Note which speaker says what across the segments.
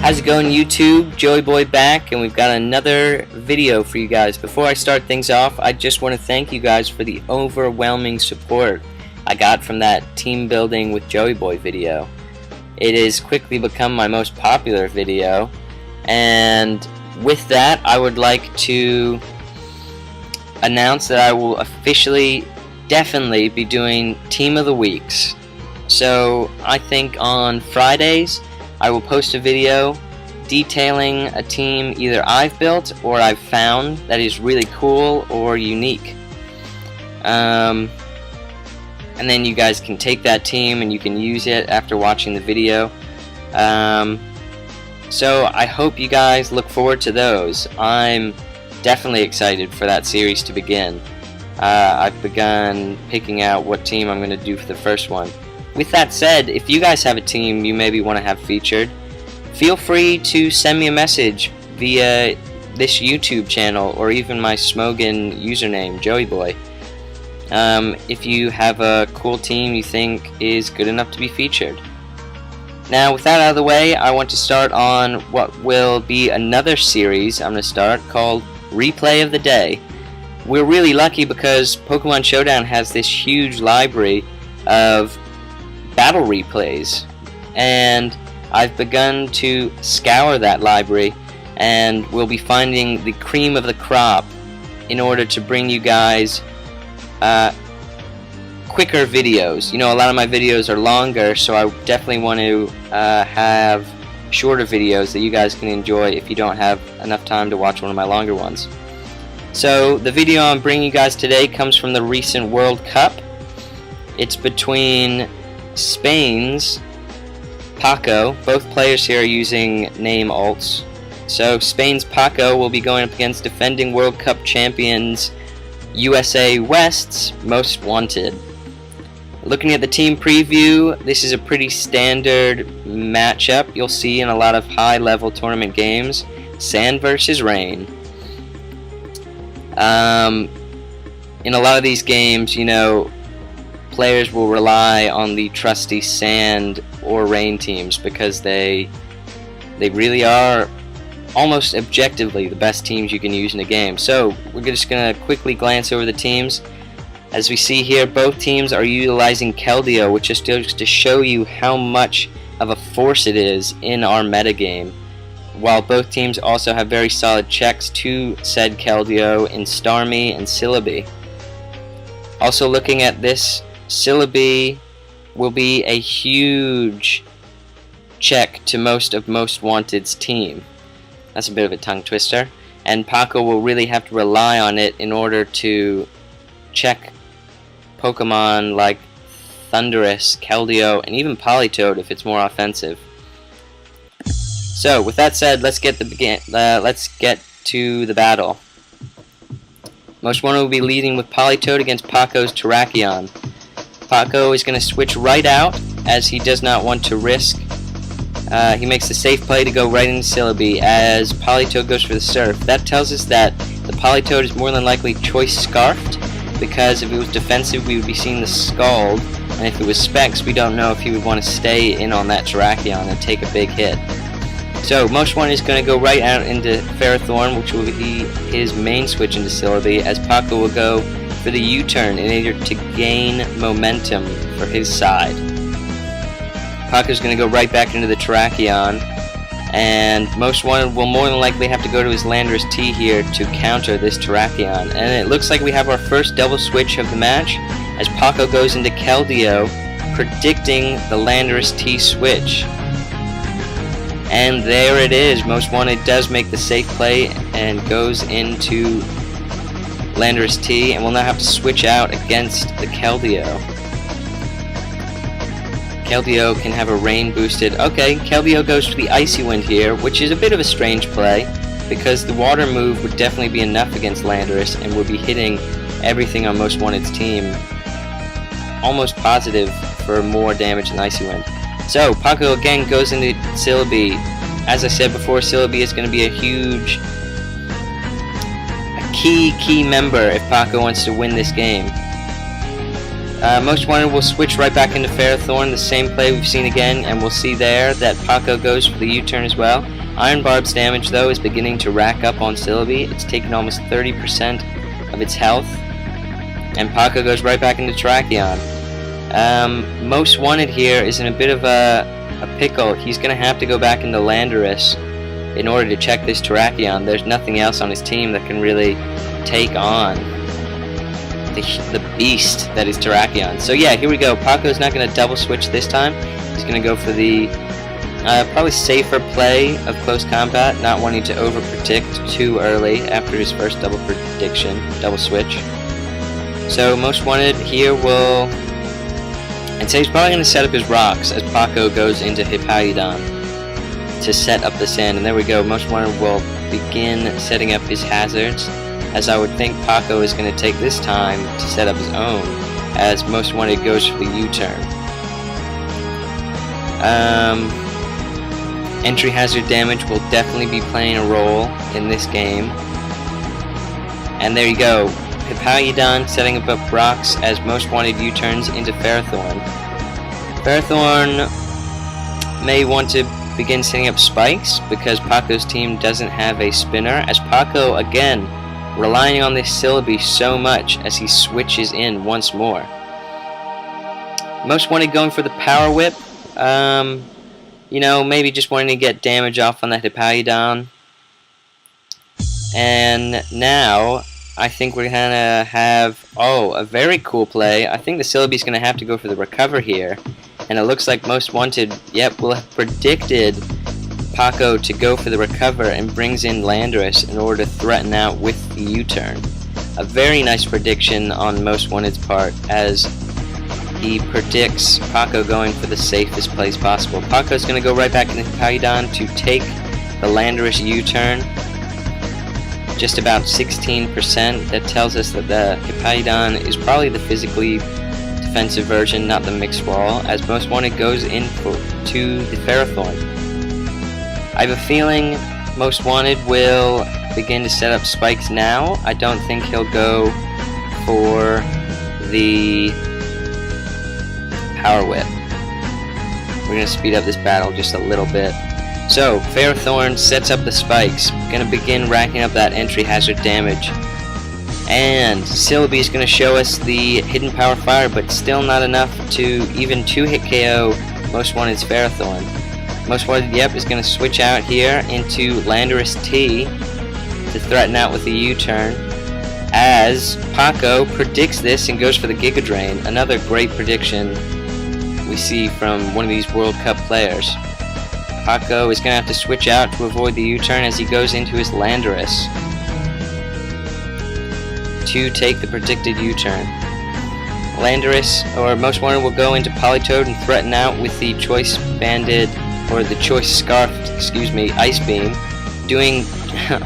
Speaker 1: How's it going, YouTube? Joey Boy back, and we've got another video for you guys. Before I start things off, I just want to thank you guys for the overwhelming support I got from that team building with Joey Boy video. It has quickly become my most popular video, and with that I would like to announce that I will officially definitely be doing Team of the Weeks. So I think on Fridays I will post a video detailing a team either I've built or I've found that is really cool or unique. And then you guys can take that team and you can use it after watching the video. So I hope you guys look forward to those. I'm definitely excited for that series to begin. I've begun picking out what team I'm going to do for the first one. With that said, if you guys have a team you maybe want to have featured, feel free to send me a message via this YouTube channel or even my Smogan username, Joey Boy. If you have a cool team you think is good enough to be featured. Now, with that out of the way, I want to start on what will be another series I'm going to start called Replay of the Day. We're really lucky because Pokemon Showdown has this huge library of battle replays, and I've begun to scour that library, and we'll be finding the cream of the crop in order to bring you guys quicker videos. You know, a lot of my videos are longer, so I definitely want to have shorter videos that you guys can enjoy if you don't have enough time to watch one of my longer ones. So the video I'm bringing you guys today comes from the recent World Cup. It's between Spain's Pako. Both players here are using name alts. So Spain's Pako will be going up against defending World Cup champions USA West's Mostwanted. Looking at the team preview, this is a pretty standard matchup you'll see in a lot of high-level tournament games. Sand versus rain. In a lot of these games, you know, players will rely on the trusty sand or rain teams because they really are almost objectively the best teams you can use in a game. So we're just going to quickly glance over the teams. As we see here, both teams are utilizing Keldeo, which is just to show you how much of a force it is in our metagame, while both teams also have very solid checks to said Keldeo in Starmie and Celebi. Also looking at this, Celebi will be a huge check to most of Mostwanted's team. That's a bit of a tongue twister. And Pako will really have to rely on it in order to check Pokemon like Thundurus, Keldeo, and even Politoed if it's more offensive. So with that said, let's get to the battle. Mostwanted will be leading with Politoed against Pako's Terrakion. Pako is going to switch right out as he does not want to risk. He makes the safe play to go right into Celebi as Politoed goes for the Surf. That tells us that the Politoed is more than likely Choice Scarfed, because if it was defensive we would be seeing the Scald, and if it was Specs we don't know if he would want to stay in on that Terrakion and take a big hit. So Mostwanted is going to go right out into Ferrothorn, which will be his main switch into Celebi, as Pako will go for the U-turn in order to gain momentum for his side. Pako's going to go right back into the Terrakion, and Mostwanted will more than likely have to go to his Landorus T here to counter this Terrakion. And it looks like we have our first double switch of the match as Pako goes into Keldeo, predicting the Landorus T switch. And there it is. Mostwanted does make the safe play and goes into Landorus T, and will now have to switch out against the Keldeo. Keldeo can have a rain boosted. Okay, Keldeo goes for the Icy Wind here, which is a bit of a strange play because the water move would definitely be enough against Landorus and would be hitting everything on Mostwanted's team. Almost positive for more damage than Icy Wind. So Pako again goes into Celebi. As I said before, Celebi is going to be a key member if Pako wants to win this game. Most Wanted will switch right back into Ferrothorn, the same play we've seen again, and we'll see there that Pako goes for the U-turn as well. Iron Barb's damage, though, is beginning to rack up on Celebi. It's taken almost 30% of its health, and Pako goes right back into Terrakion. Most Wanted here is in a bit of a pickle. He's going to have to go back into Landorus in order to check this Terrakion. There's nothing else on his team that can really take on the beast that is Terrakion. So yeah, here we go. Pako's not going to double switch this time. He's going to go for the probably safer play of close combat, not wanting to over-predict too early after his first double switch. So Most Wanted here will... And so he's probably going to set up his rocks as Pako goes into Hippowdon to set up the sand. And there we go. Most Wanted will begin setting up his hazards, as I would think Pako is going to take this time to set up his own, as Most Wanted goes for the U-turn. Entry hazard damage will definitely be playing a role in this game. And there you go. Hippowdon setting up rocks as Most Wanted U-turns into Ferrothorn. Ferrothorn may want to begin setting up spikes because Pako's team doesn't have a spinner, as Pako, again, relying on this Celebi so much as he switches in once more. Most Wanted going for the Power Whip. You know, maybe just wanting to get damage off on that Hippowdon. And now I think we're gonna have, a very cool play. I think the Celebi's gonna have to go for the recover here, and it looks like Most Wanted, will have predicted Pako to go for the recover and brings in Landorus in order to threaten out with the U-turn. A very nice prediction on Most Wanted's part, as he predicts Pako going for the safest place possible. Pako's gonna go right back into Hippowdon to take the Landorus U-turn. Just about 16%. That tells us that the Hippowdon is probably the physically defensive version, not the mixed wall, as Most Wanted goes in to the Ferrothorn. I have a feeling Most Wanted will begin to set up spikes now. I don't think he'll go for the Power Whip. We're going to speed up this battle just a little bit. So, Ferrothorn sets up the spikes, going to begin racking up that entry hazard damage. And Celebi is going to show us the hidden power fire, but still not enough to even 2-hit KO Most Wanted's Ferrothorn. Most Wanted, is going to switch out here into Landorus T to threaten out with the U-turn, as Pako predicts this and goes for the Giga Drain. Another great prediction we see from one of these World Cup players. Pako is going to have to switch out to avoid the U-turn as he goes into his Landorus to take the predicted U-turn. Landorus, or Most Wanted, will go into Politoed and threaten out with the Choice Banded, or the Choice Scarfed, Ice Beam, doing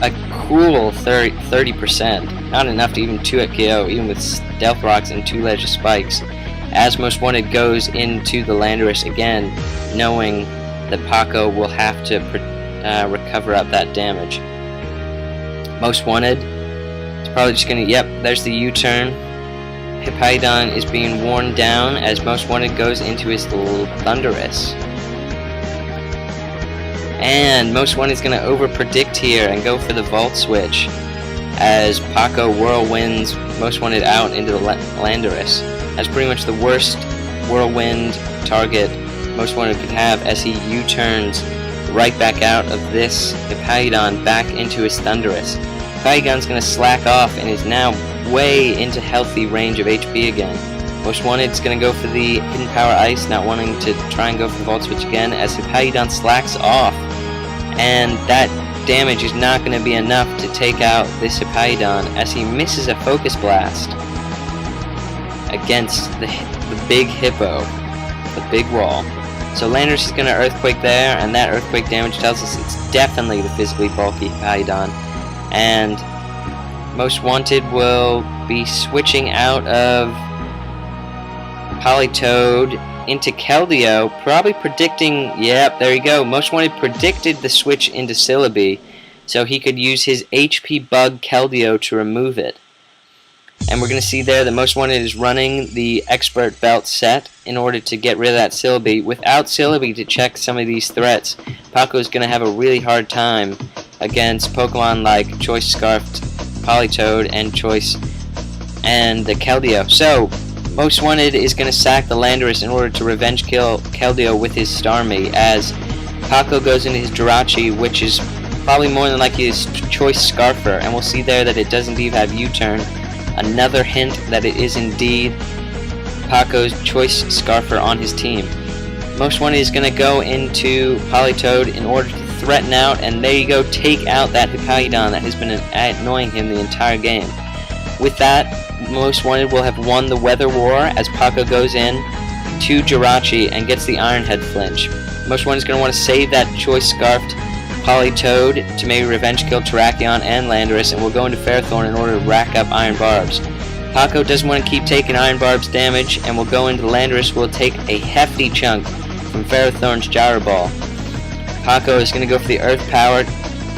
Speaker 1: a cool 30%. Not enough to even 2-hit KO, even with Stealth Rocks and 2 Ledge of Spikes, as Most Wanted goes into the Landorus again, knowing that Pako will have to recover up that damage. Most Wanted is probably just going to, there's the U-turn. Hippowdon is being worn down as Most Wanted goes into his Thunderous. And Most Wanted is going to over-predict here and go for the Vault Switch, as Pako whirlwinds Most Wanted out into the Landorus. That's pretty much the worst whirlwind target Most Wanted could have, as he U-turns right back out of this Hippowdon back into his Thunderous. Hippowdon's going to slack off and is now way into healthy range of HP again. Most Wanted's going to go for the Hidden Power Ice, not wanting to try and go for the Vault Switch again, as Hippowdon slacks off. And that damage is not going to be enough to take out this Hippowdon, as he misses a Focus Blast against the big Hippo, the big wall. So Landorus is going to Earthquake there, and that Earthquake damage tells us it's definitely the physically bulky Hippowdon. And Most Wanted will be switching out of Politoed into Keldeo, probably predicting, there you go, Most Wanted predicted the switch into Celebi, so he could use his HP Bug Keldeo to remove it. And we're going to see there that Most Wanted is running the Expert Belt set in order to get rid of that Celebi. Without Celebi to check some of these threats, Pako is going to have a really hard time against Pokemon like Choice Scarfed Politoed and Choice and the Keldeo. So, Most Wanted is going to sack the Landorus in order to revenge kill Keldeo with his Starmie, as Pako goes into his Jirachi, which is probably more than likely his Choice Scarfer, and we'll see there that it does indeed have U-turn. Another hint that it is indeed Pako's Choice Scarfer on his team. Most Wanted is going to go into Politoed in order to threaten out, and there you go, take out that Hikaidon that has been annoying him the entire game. With that, Most Wanted will have won the Weather War as Pako goes in to Jirachi and gets the Iron Head flinch. Most Wanted is going to want to save that Choice Scarfed Politoed to maybe revenge kill Terrakion and Landorus, and we'll go into Ferrothorn in order to rack up Iron Barbs. Pako doesn't want to keep taking Iron Barbs damage, and we'll go into Landorus. We'll take a hefty chunk from Ferrothorn's Gyro Ball. Pako is going to go for the Earth Power,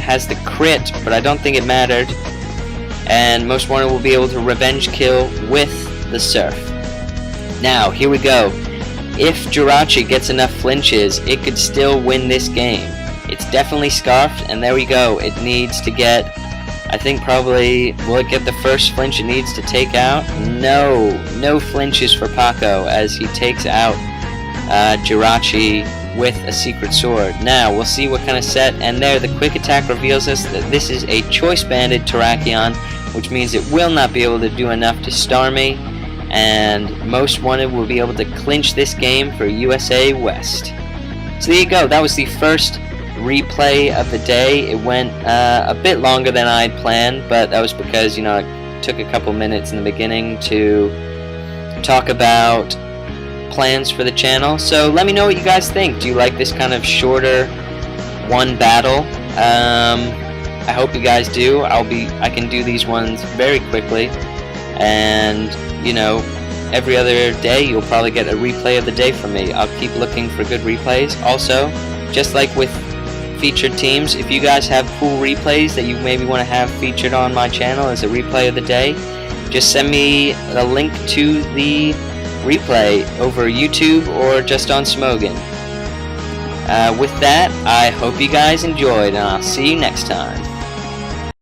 Speaker 1: has the crit, but I don't think it mattered. And Most Wanted will be able to revenge kill with the Surf. Now, here we go. If Jirachi gets enough flinches, it could still win this game. It's definitely Scarfed, and there we go. It needs to get, I think probably, will it get the first flinch it needs to take out? No flinches for Pako as he takes out Jirachi with a Secret Sword. Now, we'll see what kind of set, and there the quick attack reveals us that this is a Choice Banded Terrakion, which means it will not be able to do enough to Starmie, and Most Wanted will be able to clinch this game for USA West. So there you go, that was the first replay of the day. It went a bit longer than I had planned, but that was because, you know, it took a couple minutes in the beginning to talk about plans for the channel. So let me know what you guys think. Do you like this kind of shorter one battle? I hope you guys do. I can do these ones very quickly, and you know, every other day you'll probably get a replay of the day from me. I'll keep looking for good replays. Also, just like with featured teams, if you guys have cool replays that you maybe want to have featured on my channel as a replay of the day, just send me a link to the replay over YouTube or just on Smogan. With that, I hope you guys enjoyed, and I'll see you next time.